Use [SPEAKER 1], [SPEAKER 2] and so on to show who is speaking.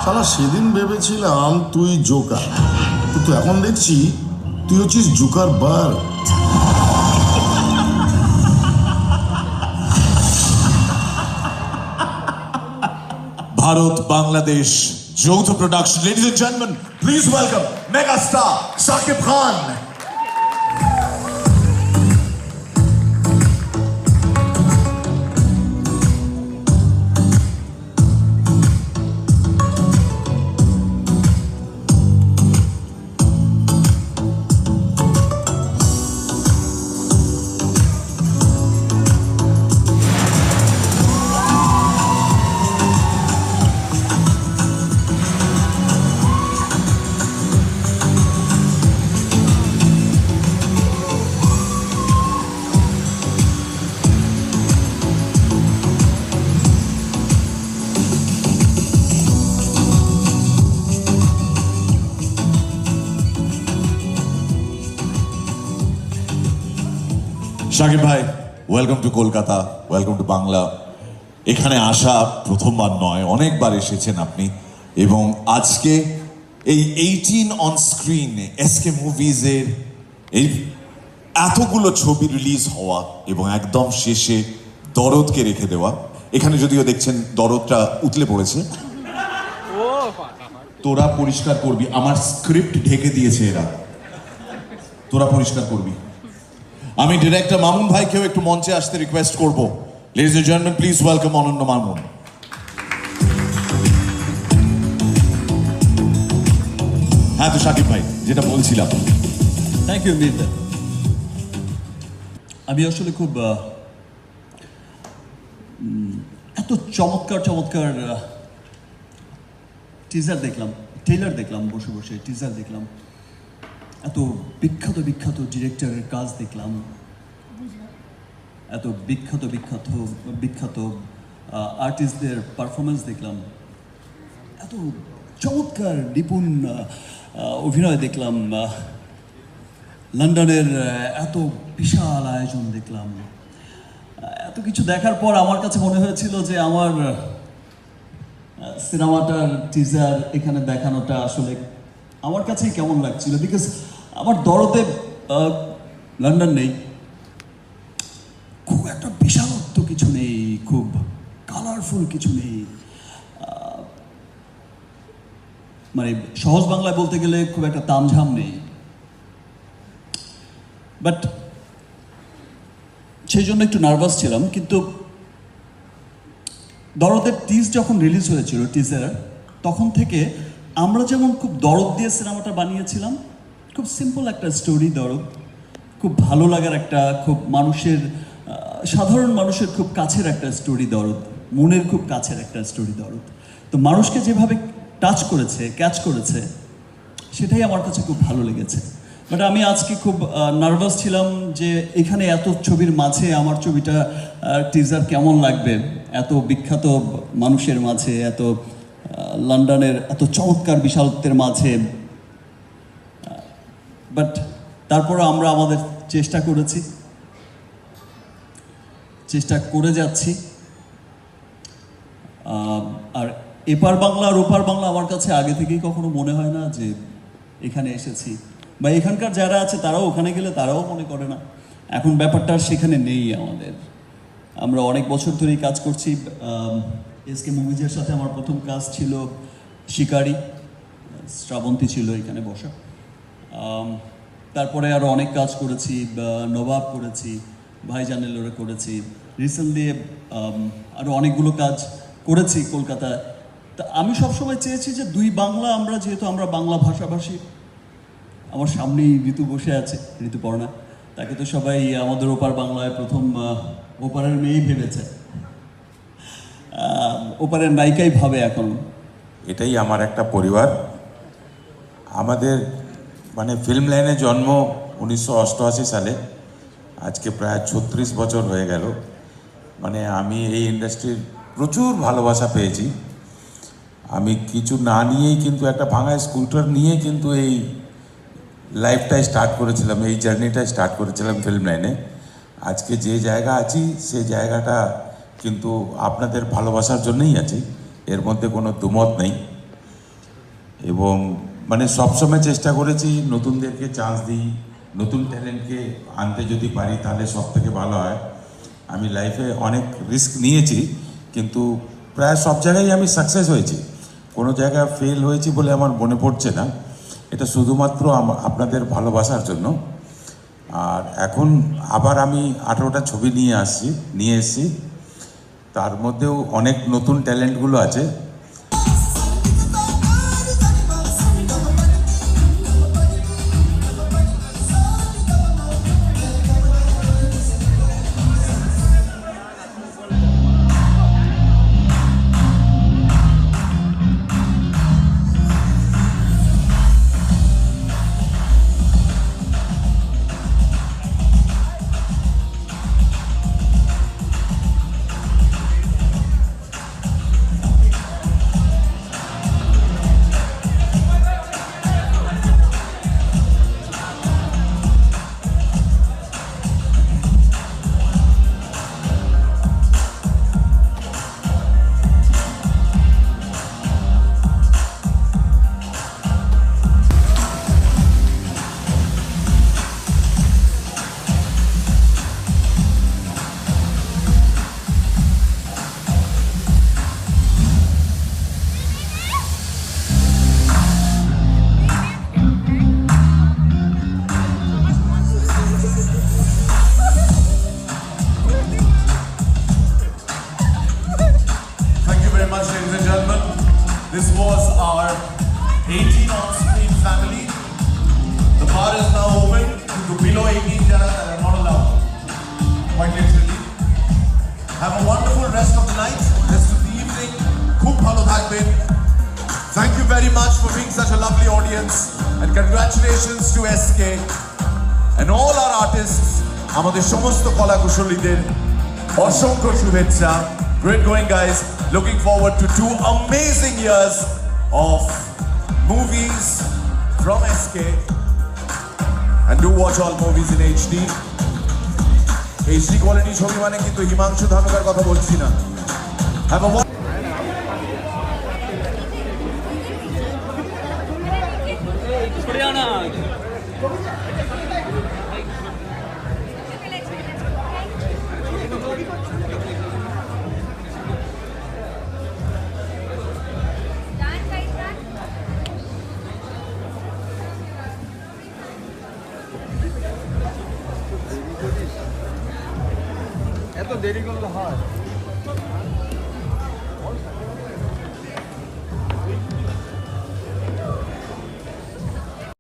[SPEAKER 1] শালা সেদিন ভেবেছিলাম তুই জোকার, কিন্তু এখন দেখছি তুই হচ্ছিস জোকার বার।
[SPEAKER 2] ভারত বাংলাদেশ যৌথ production. Ladies and gentleman, please welcome mega star Shakib Khan. Shakib ভাই, welcome to Kolkata, welcome to Bangla. এখানে আসা প্রথমবার নয়, অনেকবার এসেছেন আপনি, এবং আজকে এই 18 অন স্ক্রিন এসকে মুভিজের এই এতগুলো ছবি রিলিজ হওয়া এবং একদম শেষে দরদকে রেখে দেওয়া। এখানে যদিও দেখছেন দরদটা উতলে পড়েছে। তোরা পরিষ্কার করবি, আমার স্ক্রিপ্ট ঢেকে দিয়েছে এরা, তোরা পরিষ্কার করবি। আমি ডিরেক্টর মামুন ভাইকেও একটু মঞ্চে আসতে রিকোয়েস্ট করব। Ladies and gentleman, please welcome Ananya Mamun. হ্যাঁ, তো শাকিব ভাই, যেটা বলছিলাম।
[SPEAKER 3] Thank you Mirza. আমি আসলে খুব এত চমৎকার চমৎকার টিজার দেখলাম, ট্রেলার দেখলাম, বসে বসে টিজার দেখলাম, এত বিখ্যাত বিখ্যাত ডিরেক্টরের কাজ দেখলাম, এত বিখ্যাত বিখ্যাত বিখ্যাত আর্টিস্টদের পারফরমেন্স দেখলাম, এত চমৎকার নিপুণ অভিনয় দেখলাম, লন্ডনের এত বিশাল আয়োজন দেখলাম। এত কিছু দেখার পর আমার কাছে মনে হয়েছিল যে আমার সিনেমাটার টিজার এখানে দেখানোটা আসলে আমার কাছেই কেমন লাগছিল, বিকজ আমার দরদে লন্ডন নেই, খুব একটা বিশালত্ব কিছু নেই, খুব কালারফুল কিছু নেই, মানে সহজ বাংলায় বলতে গেলে খুব একটা তামঝাম নেই। বাট সেই জন্য একটু নার্ভাস ছিলাম। কিন্তু দরদের টিজ যখন রিলিজ হয়েছিল, টিজার, তখন থেকে আমরা যেমন খুব দরদ দিয়ে সিনেমাটা বানিয়েছিলাম, খুব সিম্পল একটা স্টোরি দরদ, খুব ভালো লাগার একটা, খুব মানুষের, সাধারণ মানুষের খুব কাছের একটা স্টোরি দরদ, মনের খুব কাছের একটা স্টোরি দরদ। তো মানুষকে যেভাবে টাচ করেছে, ক্যাচ করেছে, সেটাই আমার কাছে খুব ভালো লেগেছে। বাট আমি আজকে খুব নার্ভাস ছিলাম যে এখানে এত ছবির মাঝে আমার ছবিটা টিজার কেমন লাগবে, এত বিখ্যাত মানুষের মাঝে, এত লন্ডনের এত চমৎকার বিশালত্বের মাঝে। বাট তারপরে আমরা আমাদের চেষ্টা করেছি, চেষ্টা করে যাচ্ছি। আর এপার বাংলা আর ওপার বাংলা আমার কাছে আগে থেকেই কখনো মনে হয় না যে এখানে এসেছি, বা এখানকার যারা আছে তারাও ওখানে গেলে তারাও মনে করে না। এখন ব্যাপারটা সেখানে নেই আমাদের। আমরা অনেক বছর ধরেই কাজ করছি। এসকে মুভিজের সাথে আমার প্রথম কাজ ছিল শিকারি, শ্রাবন্তী ছিল এখানে বসা। তারপরে আরও অনেক কাজ করেছি, নবাব করেছি, ভাইজানেলোরে করেছি, রিসেন্টলি আরও অনেকগুলো কাজ করেছি কলকাতায়। তা আমি সবসময় চেয়েছি যে দুই বাংলা, আমরা যেহেতু আমরা বাংলা ভাষাভাষী, আমার সামনেই ঋতু বসে আছে, ঋতুপর্ণা, তাকে তো সবাই আমাদের ওপার বাংলায় প্রথম ওপারের মেয়েই ভেবেছে, ওপারের নায়িকাই ভাবে এখন।
[SPEAKER 4] এটাই আমার একটা পরিবার। আমাদের মানে ফিল্ম লাইনে জন্ম 1988 সালে, আজকে প্রায় 36 বছর হয়ে গেল। মানে আমি এই ইন্ডাস্ট্রির প্রচুর ভালোবাসা পেয়েছি। আমি কিছু না নিয়েই কিন্তু একটা ভাঙা স্কুটার নিয়ে কিন্তু এই লাইফটাই স্টার্ট করেছিলাম, এই জার্নিটাই স্টার্ট করেছিলাম ফিল্ম লাইনে। আজকে যে জায়গা আছি সেই জায়গাটা কিন্তু আপনাদের ভালোবাসার জন্যই আছি, এর মধ্যে কোনো দুমত নেই। এবং মানে সবসময় চেষ্টা করেছি নতুনদেরকে চান্স দিই, নতুন ট্যালেন্টকে আনতে যদি পারি তাহলে সব থেকে ভালো হয়। আমি লাইফে অনেক রিস্ক নিয়েছি, কিন্তু প্রায় সব জায়গায় আমি সাকসেস হয়েছি, কোনো জায়গায় ফেল হয়েছি বলে আমার মনে পড়ছে না। এটা শুধুমাত্র আপনাদের ভালোবাসার জন্য। আর এখন আবার আমি 18টা ছবি নিয়ে এসেছি, তার মধ্যেও অনেক নতুন ট্যালেন্টগুলো আছে।
[SPEAKER 5] Ladies and gentlemen, this was our 18 on-screen family. The bar is now open to below 18 jara that are not allowed. Quite literally. Have a wonderful rest of the night, rest of the evening. Khub bhalo thakben. Thank you very much for being such a lovely audience, and congratulations to SK and all our artists. Amader somosto kola kusholiter অসংখ্য শুভেচ্ছা। Great going, guys. Looking forward to 2 amazing years of movies from SK. And do watch all movies in HD. HD quality ছবি মানে কিন্তু হিমাংশু ধানুকার কথা বলছি না। Have a
[SPEAKER 6] এত দেরি করলে হয়।